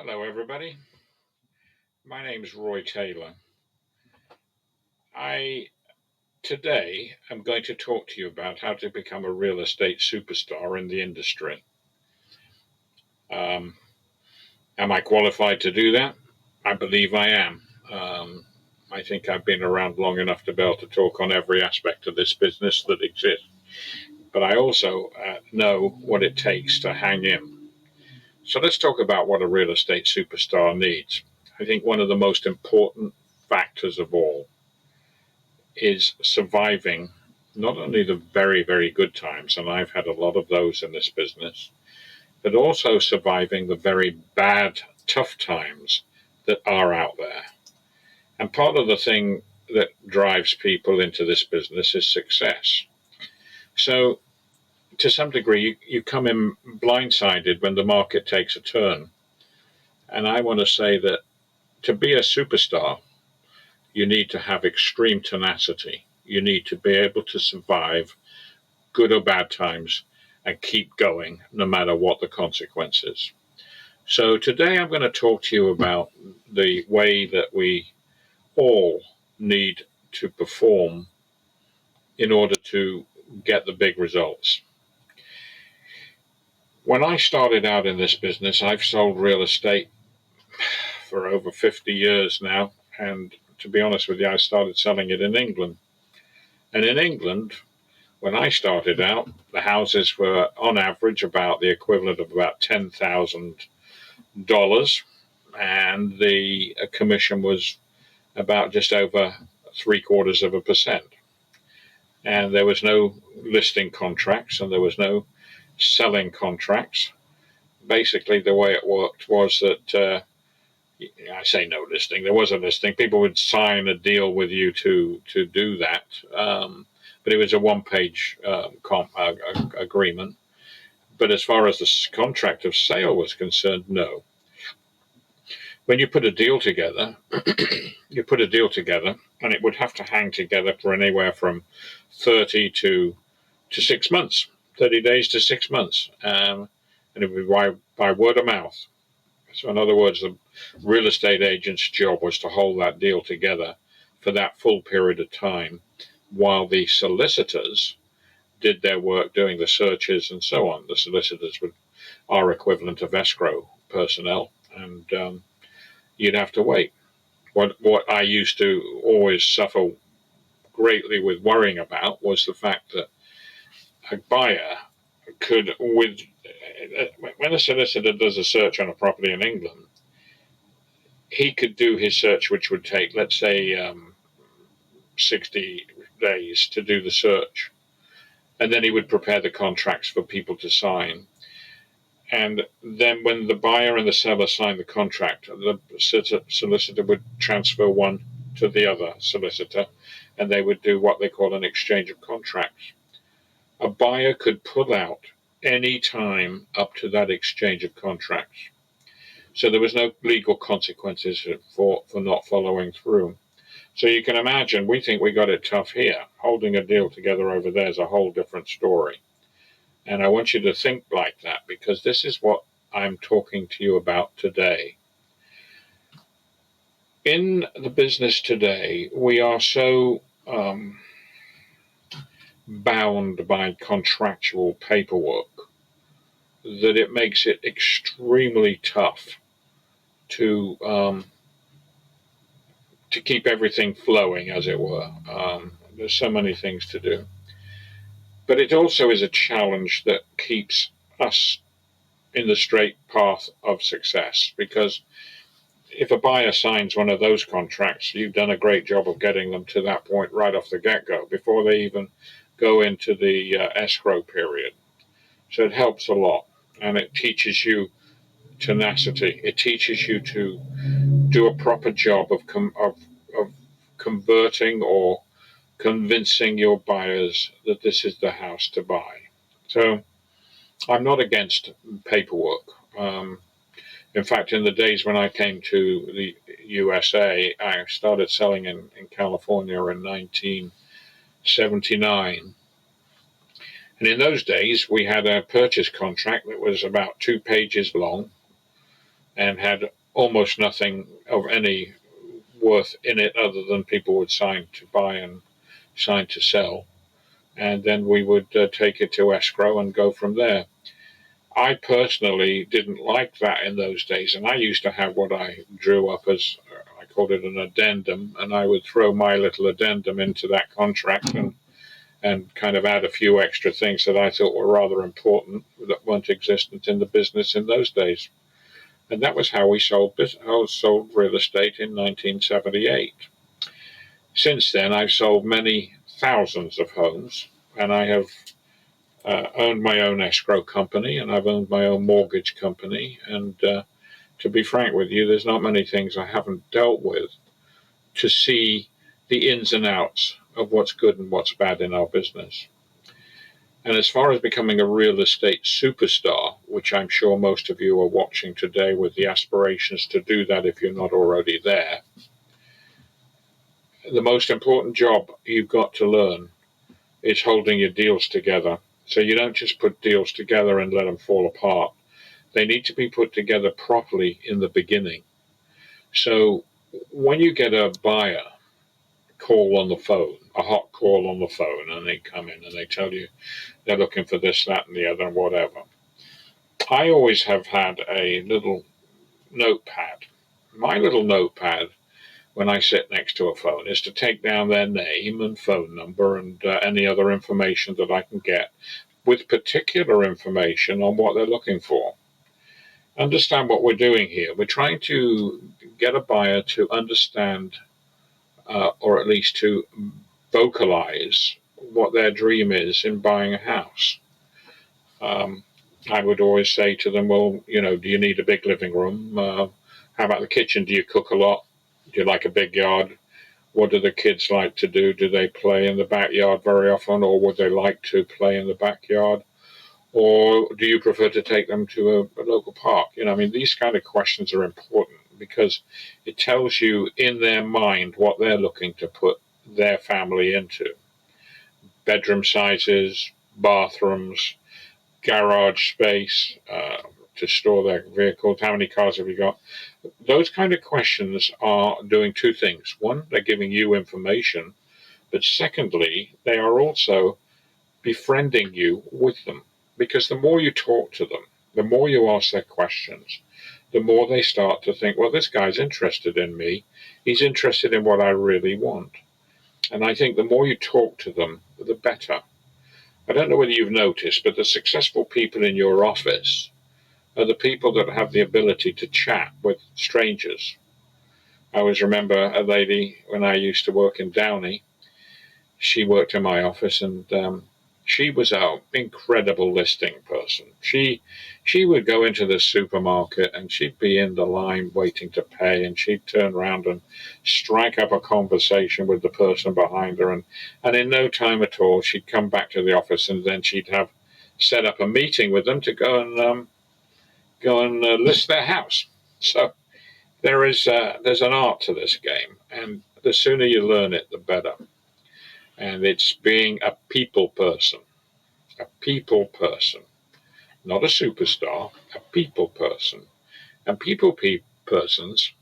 Hello, everybody. My name is Roy Taylor. I today am going to talk to you about how to become a real estate superstar in the industry. Um, am I qualified to do that? I believe I am. I think I've been around long enough to be able to talk on every aspect of this business that exists. But I also know what it takes to hang in. So let's talk about what a real estate superstar needs. I think one of the most important factors of all is surviving not only the very, very good times, and I've had a lot of those in this business, but also surviving the very bad, tough times that are out there. And part of the thing that drives people into this business is success. So, to some degree, you come in blindsided when the market takes a turn. And I want to say that to be a superstar, you need to have extreme tenacity. You need to be able to survive good or bad times and keep going no matter what the consequences. So, today I'm going to talk to you about the way that we all need to perform in order to get the big results. When I started out in this business, I've sold real estate for over 50 years now. And to be honest with you, I started selling it in England. And in England, when I started out, the houses were on average about the equivalent of about $10,000, and the commission was about just over 0.75%. And there was no listing contracts and there was no selling contracts. Basically, the way it worked was that I say no listing. There was a listing. People would sign a deal with you to do that, but it was a one-page agreement. But as far as the contract of sale was concerned, no. When you put a deal together, you put a deal together, and it would have to hang together for anywhere from 30 to 6 months, 30 days to 6 months, and it would be by word of mouth. So, in other words, the real estate agent's job was to hold that deal together for that full period of time while the solicitors did their work doing the searches and so on. The solicitors are equivalent of escrow personnel, and you'd have to wait. What I used to always suffer greatly with worrying about was the fact that a buyer could, when a solicitor does a search on a property in England, he could do his search, which would take, let's say, 60 days to do the search. And then he would prepare the contracts for people to sign. And then when the buyer and the seller signed the contract, the solicitor would transfer one to the other solicitor, and they would do what they call an exchange of contracts. A buyer could pull out any time up to that exchange of contracts. So there was no legal consequences for not following through. So you can imagine, we think we got it tough here. Holding a deal together over there is a whole different story. And I want you to think like that, because this is what I'm talking to you about today. In the business today, we are so bound by contractual paperwork that it makes it extremely tough to keep everything flowing, as it were. There's so many things to do. But it also is a challenge that keeps us in the straight path of success, because if a buyer signs one of those contracts, you've done a great job of getting them to that point right off the get-go, before they even go into the escrow period. So it helps a lot, and it teaches you tenacity. It teaches you to do a proper job of converting or convincing your buyers that this is the house to buy. So I'm not against paperwork. In fact, in the days when I came to the USA, I started selling in California in 1979. And in those days, we had a purchase contract that was about 2 pages long. and had almost nothing of any worth in it other than people would sign to buy and sign to sell. And then we would take it to escrow and go from there. I personally didn't like that in those days, and I used to have what I drew up as, I called it an addendum, and I would throw my little addendum into that contract and kind of add a few extra things that I thought were rather important that weren't existent in the business in those days. And that was how we sold real estate in 1978. Since then, I've sold many thousands of homes, and I have owned my own escrow company, and I've owned my own mortgage company. And to be frank with you, there's not many things I haven't dealt with to see the ins and outs of what's good and what's bad in our business. And as far as becoming a real estate superstar, which I'm sure most of you are watching today with the aspirations to do that if you're not already there, the most important job you've got to learn is holding your deals together. So you don't just put deals together and let them fall apart. They need to be put together properly in the beginning. So when you get a buyer call on the phone, a hot call on the phone, and they come in and they tell you they're looking for this, that, and the other, and whatever, I always have had a little notepad. My little notepad, when I sit next to a phone, is to take down their name and phone number and any other information that I can get, with particular information on what they're looking for. Understand what we're doing here. We're trying to get a buyer to understand, or at least to vocalize what their dream is in buying a house. I would always say to them, well, do you need a big living room? How about the kitchen? Do you cook a lot? Do you like a big yard? What do the kids like to do? Do they play in the backyard very often, or would they like to play in the backyard? Or do you prefer to take them to a local park? These kind of questions are important because it tells you in their mind what they're looking to put their family into. Bedroom sizes, bathrooms, garage space to store their vehicles, how many cars have you got? Those kind of questions are doing two things. One, they're giving you information, but secondly, they are also befriending you with them. Because the more you talk to them, the more you ask their questions, the more they start to think, well, this guy's interested in me. He's interested in what I really want. And I think the more you talk to them, the better. I don't know whether you've noticed, but the successful people in your office are the people that have the ability to chat with strangers. I always remember a lady when I used to work in Downey. She worked in my office, and she was an incredible listing person. She would go into the supermarket and she'd be in the line waiting to pay, and she'd turn around and strike up a conversation with the person behind her, and in no time at all she'd come back to the office, and then she'd have set up a meeting with them to go and list their house. So there's an art to this game, and the sooner you learn it, the better. And it's being a people person, not a superstar, a people person. And persons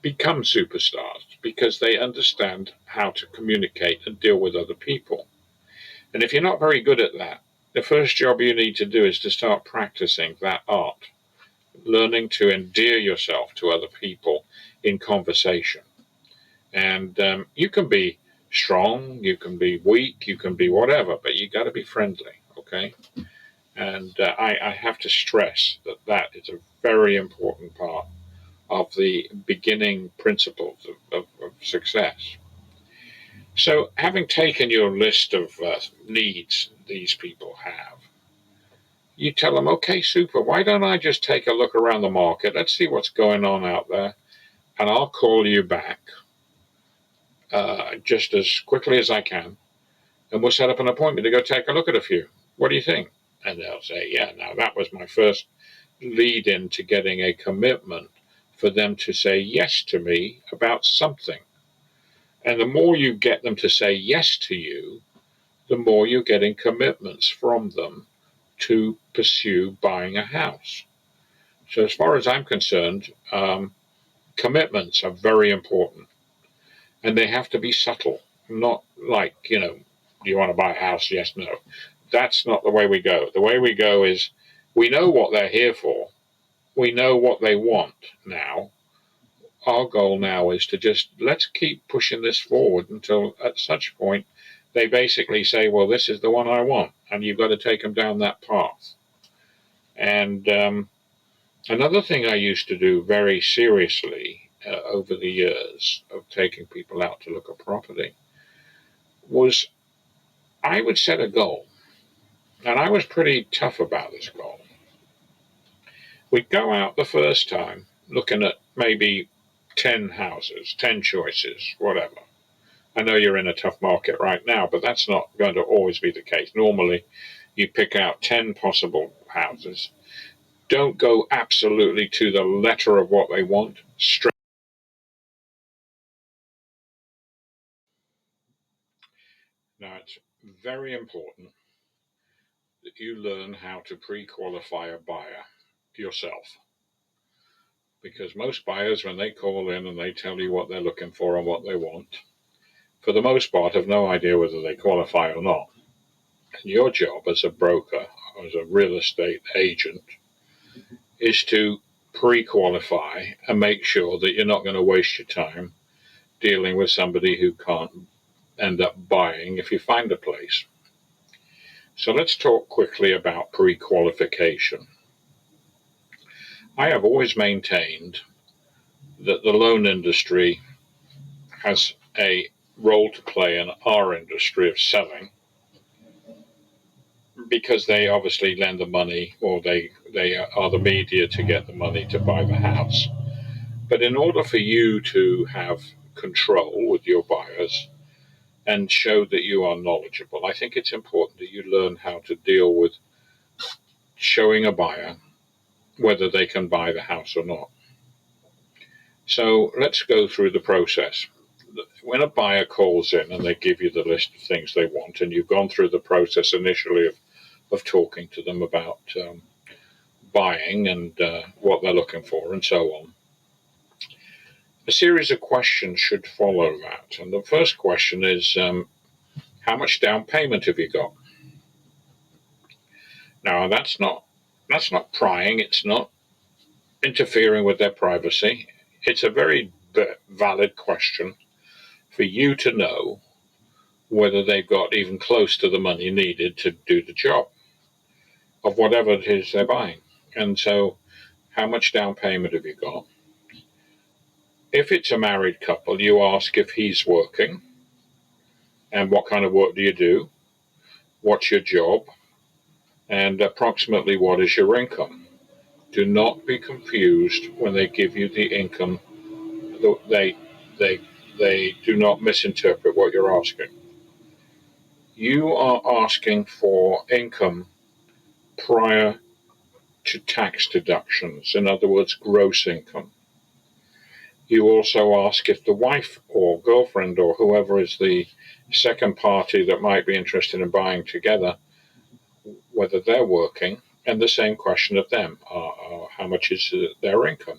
become superstars because they understand how to communicate and deal with other people. And if you're not very good at that, the first job you need to do is to start practicing that art, learning to endear yourself to other people in conversation. And you can be strong, you can be weak, you can be whatever, but you got to be friendly, okay? And I have to stress that is a very important part of the beginning principles of success. So, having taken your list of needs these people have, you tell them, okay, super, why don't I just take a look around the market? Let's see what's going on out there, and I'll call you back just as quickly as I can, and we'll set up an appointment to go take a look at a few. What do you think? And they'll say, yeah, now that was my first lead in to getting a commitment for them to say yes to me about something. And the more you get them to say yes to you, the more you're getting commitments from them to pursue buying a house. So as far as I'm concerned, commitments are very important, and they have to be subtle, not like, do you want to buy a house? Yes, no. That's not the way we go. The way we go is we know what they're here for. We know what they want now. Our goal now is to just let's keep pushing this forward until at such point they basically say, well, this is the one I want, and you've got to take them down that path. And another thing I used to do very seriously over the years of taking people out to look at property was I would set a goal, and I was pretty tough about this goal. We'd go out the first time looking at maybe 10 houses, 10 choices, whatever. I know you're in a tough market right now, but that's not going to always be the case. Normally, you pick out 10 possible houses. Don't go absolutely to the letter of what they want. Straight. Now, it's very important that you learn how to pre-qualify a buyer yourself. Because most buyers, when they call in and they tell you what they're looking for and what they want, for the most part, have no idea whether they qualify or not. And your job as a broker, as a real estate agent, is to pre-qualify and make sure that you're not going to waste your time dealing with somebody who can't end up buying if you find a place. So let's talk quickly about pre-qualification. I have always maintained that the loan industry has a role to play in our industry of selling, because they obviously lend the money, or they are the media to get the money to buy the house. But in order for you to have control with your buyers and show that you are knowledgeable, I think it's important that you learn how to deal with showing a buyer whether they can buy the house or not. So let's go through the process. When a buyer calls in and they give you the list of things they want, and you've gone through the process initially of talking to them about buying and what they're looking for and so on, a series of questions should follow that. And the first question is, how much down payment have you got? Now, that's not prying. It's not interfering with their privacy. It's a very valid question for you to know whether they've got even close to the money needed to do the job of whatever it is they're buying. And so, how much down payment have you got? If it's a married couple, you ask if he's working and what kind of work do you do, what's your job, and approximately what is your income. Do not be confused when they give you the income. They do not misinterpret what you're asking. You are asking for income prior to tax deductions, in other words, gross income. You also ask if the wife or girlfriend or whoever is the second party that might be interested in buying together, whether they're working, and the same question of them, how much is their income?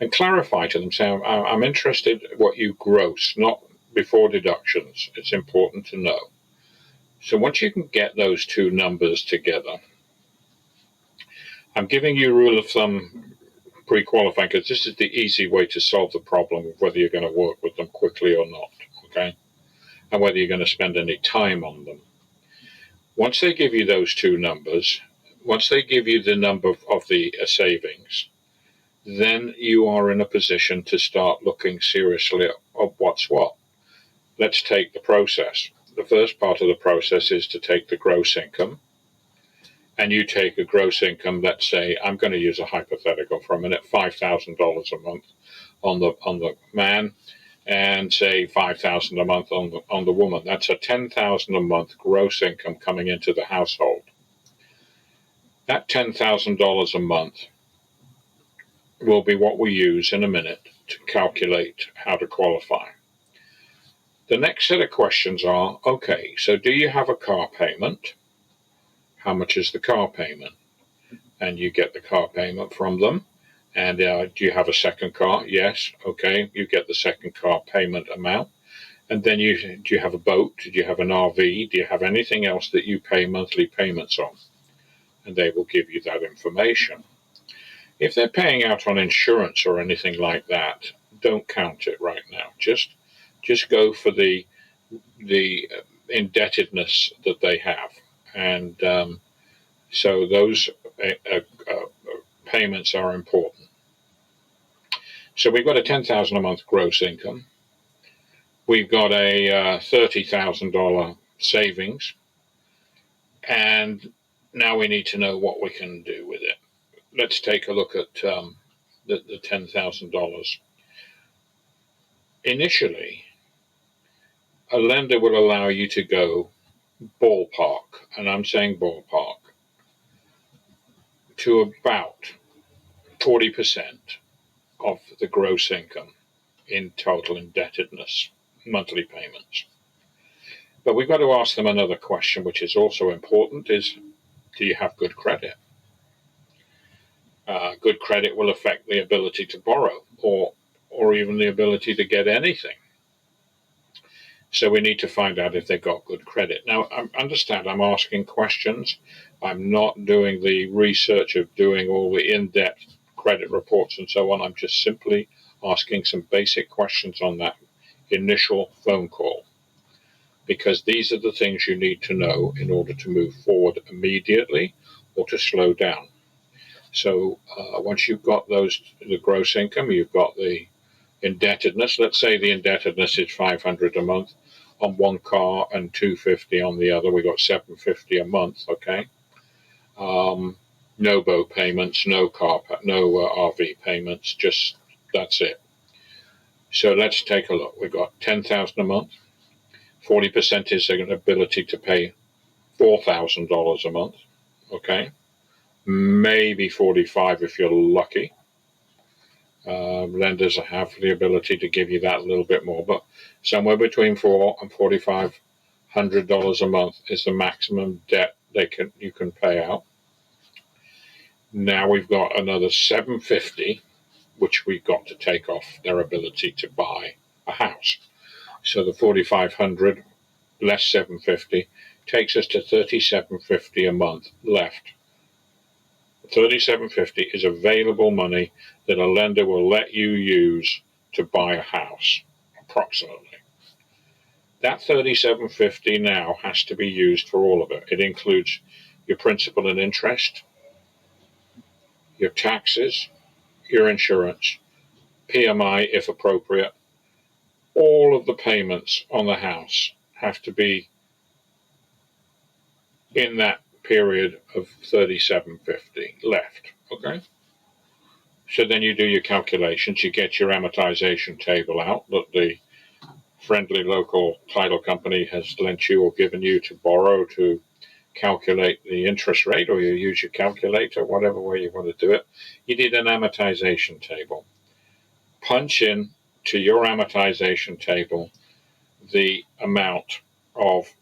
And clarify to them, say, I'm interested in what you gross, not before deductions. It's important to know. So once you can get those two numbers together, I'm giving you a rule of thumb pre-qualifying because this is the easy way to solve the problem of whether you're going to work with them quickly or not, okay? And whether you're going to spend any time on them. Once they give you those two numbers, once they give you the number of the savings, then you are in a position to start looking seriously at what's what. Let's take the process. The first part of the process is to take the gross income, and you take a gross income, let's say, I'm going to use a hypothetical for a minute, $5,000 a month on the man, and say $5,000 a month on the woman. That's a $10,000 a month gross income coming into the household. That $10,000 a month will be what we use in a minute to calculate how to qualify. The next set of questions are, okay, so do you have a car payment? How much is the car payment? and you get the car payment from them. And do you have a second car? Yes. Okay. You get the second car payment amount. And then do you have a boat? Do you have an RV? Do you have anything else that you pay monthly payments on? And they will give you that information. If they're paying out on insurance or anything like that, don't count it right now. Just go for the indebtedness that they have. And so those payments are important. So we've got a $10,000 a month gross income. We've got a $30,000 savings, and now we need to know what we can do with it. Let's take a look at the $10,000. Initially, a lender will allow you to go ballpark, and I'm saying ballpark, to about 40% of the gross income in total indebtedness, monthly payments. But we've got to ask them another question, which is also important, is do you have good credit? Good credit will affect the ability to borrow or even the ability to get anything. So we need to find out if they've got good credit. Now, understand, I'm asking questions. I'm not doing the research of doing all the in-depth credit reports and so on. I'm just simply asking some basic questions on that initial phone call, because these are the things you need to know in order to move forward immediately or to slow down. So once you've got the gross income, you've got the indebtedness. Let's say the indebtedness is $500 a month on one car and $250 on the other. We got $750 a month. Okay. No boat payments, no RV payments. Just that's it. So let's take a look. We've got $10,000 a month. 40% is an ability to pay $4,000 a month. Okay. Maybe 45 if you're lucky. Lenders have the ability to give you that a little bit more, but somewhere between $400 and $4,500 a month is the maximum debt you can pay out. Now we've got another $750, which we've got to take off their ability to buy a house. So the $4,500 less $750 takes us to $3,750 a month left. $3,750 is available money that a lender will let you use to buy a house, approximately. That $3,750 now has to be used for all of it. It includes your principal and interest, your taxes, your insurance, PMI if appropriate. All of the payments on the house have to be in that period of $3,750 left. Okay. So then you do your calculations. You get your amortization table out that the friendly local title company has lent you or given you to borrow to calculate the interest rate, or you use your calculator, whatever way you want to do it. You need an amortization table. Punch in to your amortization table the amount of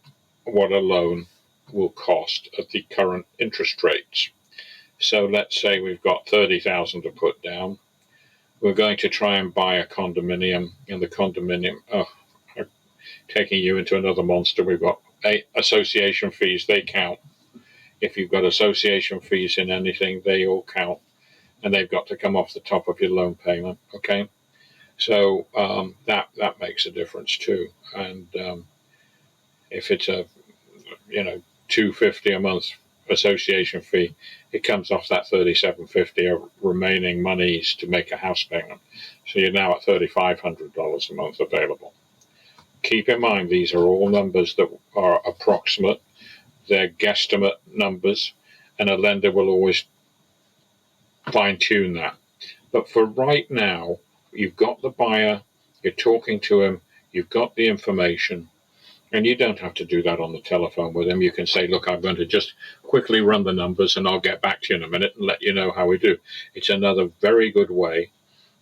what a loan will cost at the current interest rates. So let's say we've got $30,000 to put down. We're going to try and buy a condominium, and the condominium, taking you into another monster. We've got association fees, they count. If you've got association fees in anything, they all count, and they've got to come off the top of your loan payment. Okay, so that makes a difference too. And if it's a $250 a month association fee, it comes off that $3,750 of remaining monies to make a house payment. So you're now at $3,500 a month available. Keep in mind, these are all numbers that are approximate. They're guesstimate numbers, and a lender will always fine-tune that. But for right now, you've got the buyer, you're talking to him, you've got the information, and you don't have to do that on the telephone with him. You can say, look, I'm going to just quickly run the numbers and I'll get back to you in a minute and let you know how we do. It's another very good way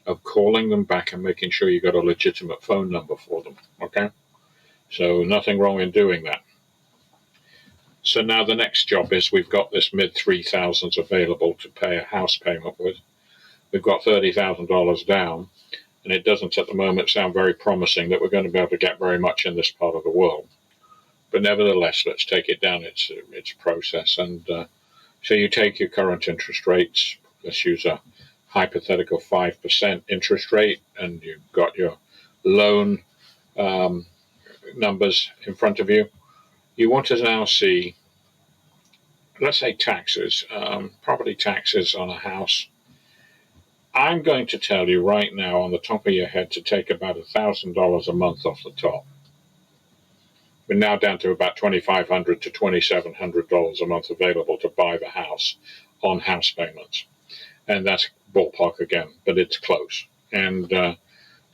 of calling them back and making sure you got a legitimate phone number for them. Okay? So nothing wrong in doing that. So now the next job is we've got this mid 3,000s available to pay a house payment with. We've got $30,000 down, and it doesn't at the moment sound very promising that we're going to be able to get very much in this part of the world. But nevertheless, let's take it down its process. And so you take your current interest rates. Let's use a hypothetical 5% interest rate, and you've got your loan numbers in front of you. You want to now see, let's say, taxes, property taxes on a house. I'm going to tell you right now on the top of your head to take about $1,000 a month off the top. We're now down to about $2,500 to $2,700 a month available to buy the house on house payments. And that's ballpark again, but it's close. And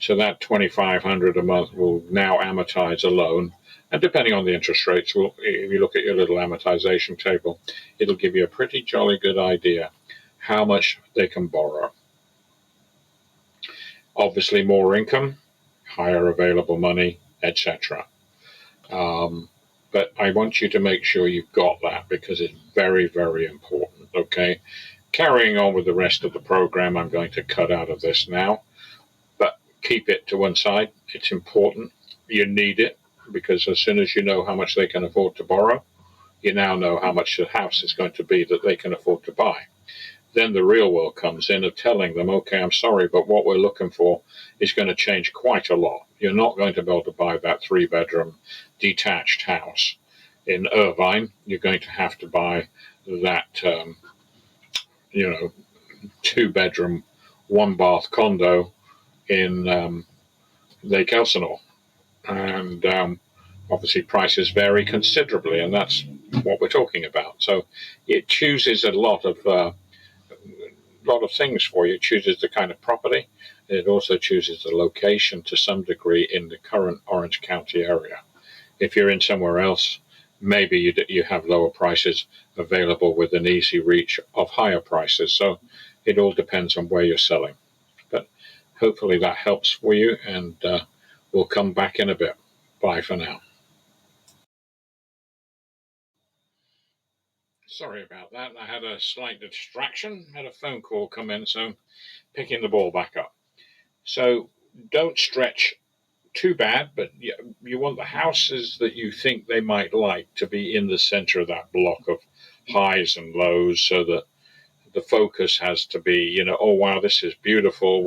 so that $2,500 a month will now amortize a loan. And depending on the interest rates, if you look at your little amortization table, it'll give you a pretty jolly good idea how much they can borrow. Obviously, more income, higher available money, etc. But I want you to make sure you've got that because it's very, very important, okay? Carrying on with the rest of the program, I'm going to cut out of this now, but keep it to one side. It's important. You need it because as soon as you know how much they can afford to borrow, you now know how much the house is going to be that they can afford to buy. Then the real world comes in of telling them, okay, I'm sorry, but what we're looking for is going to change quite a lot. You're not going to be able to buy that 3-bedroom detached house in Irvine. You're going to have to buy that, 2-bedroom, 1-bath condo in Lake Elsinore. And obviously prices vary considerably, and that's what we're talking about. So it chooses a lot of things for you. It chooses the kind of property. It also chooses the location to some degree in the current Orange County area. If you're in somewhere else, maybe you have lower prices available with an easy reach of higher prices. So it all depends on where you're selling. But hopefully that helps for you, and we'll come back in a bit. Bye for now. Sorry about that. I had a slight distraction, had a phone call come in, so picking the ball back up. So don't stretch too bad, but you want the houses that you think they might like to be in the center of that block of highs and lows, so that the focus has to be, oh wow, this is beautiful,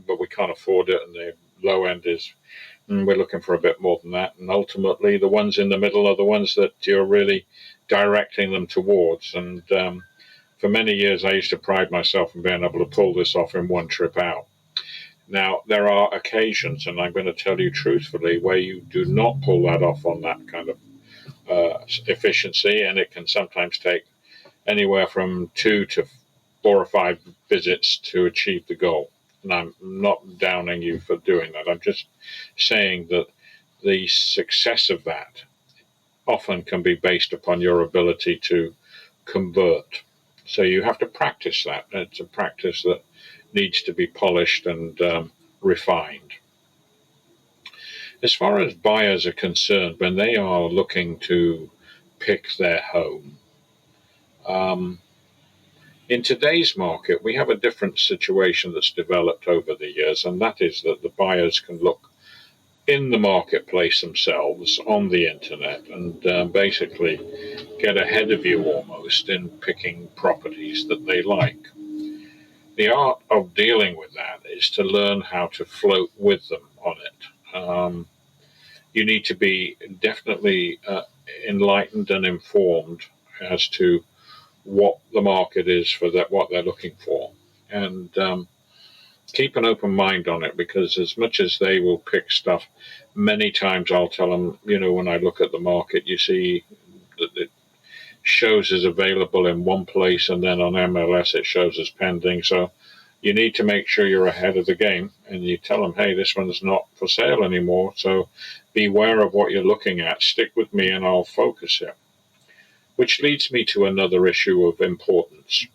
but we can't afford it, and the low end is, we're looking for a bit more than that. And ultimately, the ones in the middle are the ones that you're really directing them towards. And for many years, I used to pride myself in being able to pull this off in one trip out. Now, there are occasions, and I'm going to tell you truthfully, where you do not pull that off on that kind of efficiency, and it can sometimes take anywhere from 2 to 4 or 5 visits to achieve the goal. And I'm not downing you for doing that. I'm just saying that the success of that often can be based upon your ability to convert. So you have to practice that. It's a practice that needs to be polished and refined. As far as buyers are concerned, when they are looking to pick their home, in today's market, we have a different situation that's developed over the years, and that is that the buyers can look in the marketplace themselves on the internet and basically get ahead of you almost in picking properties that they like. The art of dealing with that is to learn how to float with them on it. You need to be definitely enlightened and informed as to what the market is for that, what they're looking for, and keep an open mind on it, because as much as they will pick stuff, many times I'll tell them, when I look at the market, you see that it shows as available in one place, and then on MLS it shows as pending. So you need to make sure you're ahead of the game, and you tell them, hey, this one's not for sale anymore, so beware of what you're looking at. Stick with me and I'll focus it. Which leads me to another issue of importance.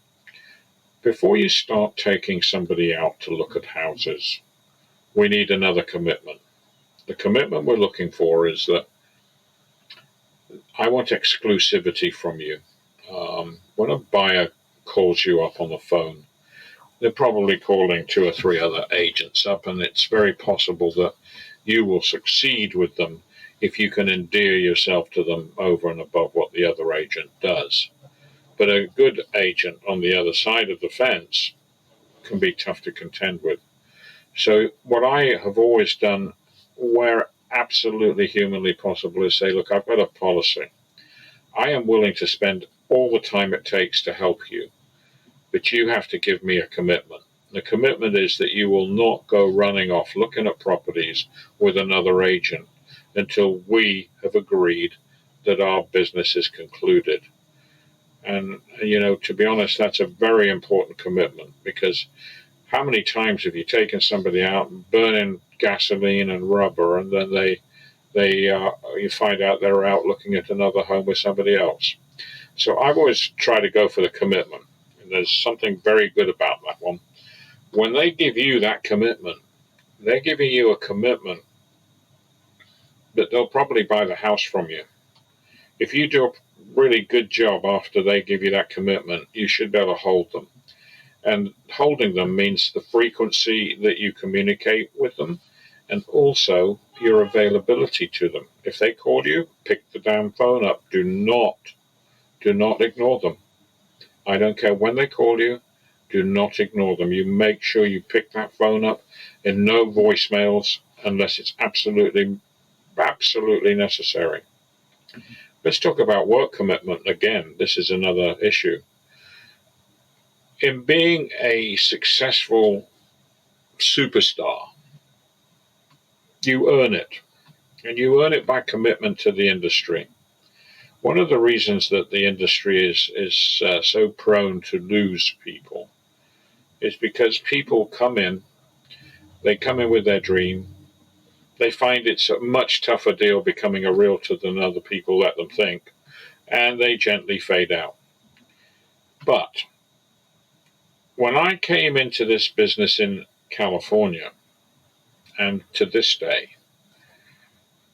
Before you start taking somebody out to look at houses, we need another commitment. The commitment we're looking for is that I want exclusivity from you. When a buyer calls you up on the phone, they're probably calling two or three other agents up, and it's very possible that you will succeed with them if you can endear yourself to them over and above what the other agent does. But a good agent on the other side of the fence can be tough to contend with. So, what I have always done, where absolutely humanly possible, is say, look, I've got a policy. I am willing to spend all the time it takes to help you, but you have to give me a commitment. The commitment is that you will not go running off looking at properties with another agent until we have agreed that our business is concluded. And, to be honest, that's a very important commitment, because how many times have you taken somebody out and burning gasoline and rubber, and then you find out they're out looking at another home with somebody else? So I've always tried to go for the commitment. And there's something very good about that one. When they give you that commitment, they're giving you a commitment that they'll probably buy the house from you. If you do a really good job after they give you that commitment, you should be able to hold them. And holding them means the frequency that you communicate with them, and also your availability to them. If they call you, pick the damn phone up. Do not ignore them. I don't care when they call you. Do not ignore them. You make sure you pick that phone up, and no voicemails unless it's absolutely necessary. Let's talk about work commitment again. This is another issue. In being a successful superstar, you earn it, and you earn it by commitment to the industry. One of the reasons that the industry is so prone to lose people is because people come in with their dream. They find it's a much tougher deal becoming a realtor than other people let them think, and they gently fade out. But when I came into this business in California, and to this day,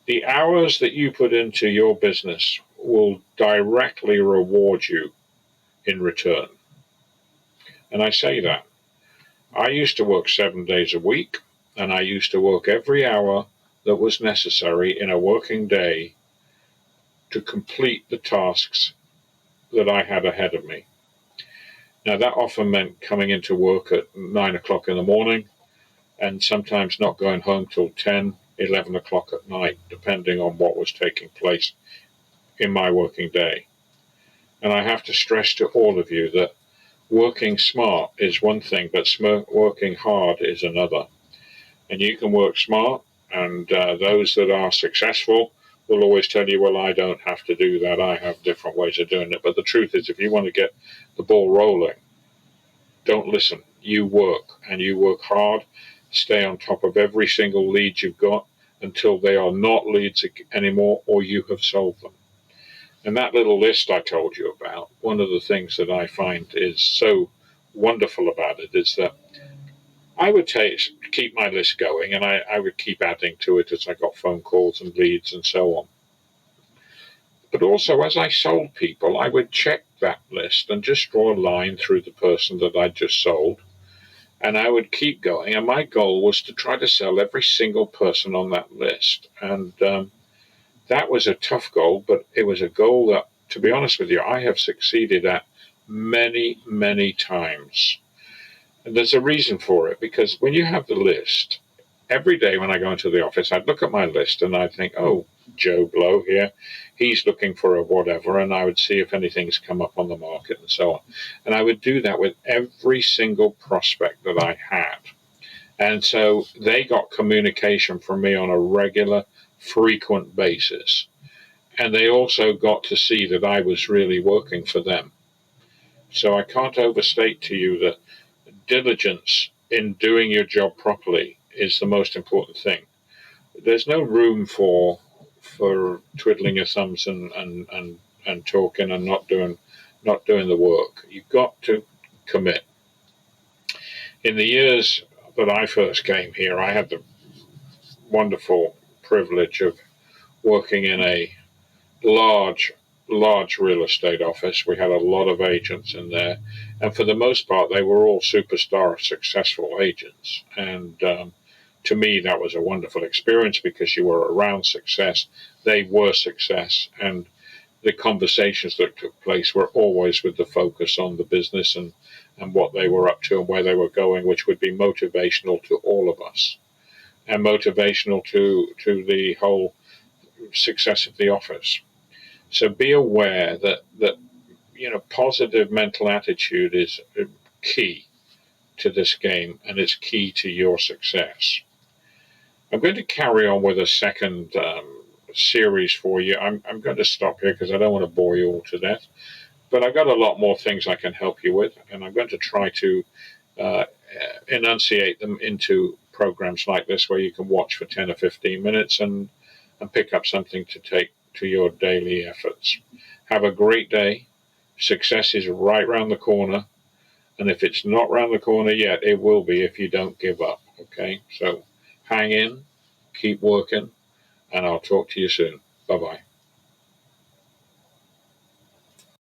the hours that you put into your business will directly reward you in return. And I say that. I used to work 7 days a week, and I used to work every hour that was necessary in a working day to complete the tasks that I had ahead of me. Now, that often meant coming into work at 9 o'clock in the morning, and sometimes not going home till 10, 11 o'clock at night, depending on what was taking place in my working day. And I have to stress to all of you that working smart is one thing, but working hard is another. And you can work smart, and those that are successful will always tell you, well, I don't have to do that. I have different ways of doing it. But the truth is, if you want to get the ball rolling, don't listen. You work, and you work hard. Stay on top of every single lead you've got until they are not leads anymore, or you have sold them. And that little list I told you about, one of the things that I find is so wonderful about it is that I would keep my list going, and I would keep adding to it as I got phone calls and leads and so on. But also, as I sold people, I would check that list and just draw a line through the person that I just sold, and I would keep going. And my goal was to try to sell every single person on that list. And that was a tough goal, but it was a goal that, to be honest with you, I have succeeded at many, many times. And there's a reason for it, because when you have the list, every day when I go into the office, I'd look at my list and I'd think, oh, Joe Blow here, he's looking for a whatever, and I would see if anything's come up on the market and so on. And I would do that with every single prospect that I had. And so they got communication from me on a regular, frequent basis. And they also got to see that I was really working for them. So I can't overstate to you that diligence in doing your job properly is the most important thing. There's no room for twiddling your thumbs and talking and not doing the work. You've got to commit. In the years that I first came here, I had the wonderful privilege of working in a large, large real estate office. We had a lot of agents in there, and for the most part, they were all superstar successful agents. And to me, that was a wonderful experience because you were around success. They were success, and the conversations that took place were always with the focus on the business and what they were up to and where they were going, which would be motivational to all of us and motivational to the whole success of the office. So be aware that positive mental attitude is key to this game and it's key to your success. I'm going to carry on with a second series for you. I'm going to stop here because I don't want to bore you all to death. But I've got a lot more things I can help you with, and I'm going to try to uh, enunciate them into programs like this where you can watch for 10 or 15 minutes and pick up something to take to your daily efforts. Have a great day. Success is right round the corner. And if it's not round the corner yet, it will be if you don't give up. Okay? So hang in, keep working, and I'll talk to you soon. Bye bye.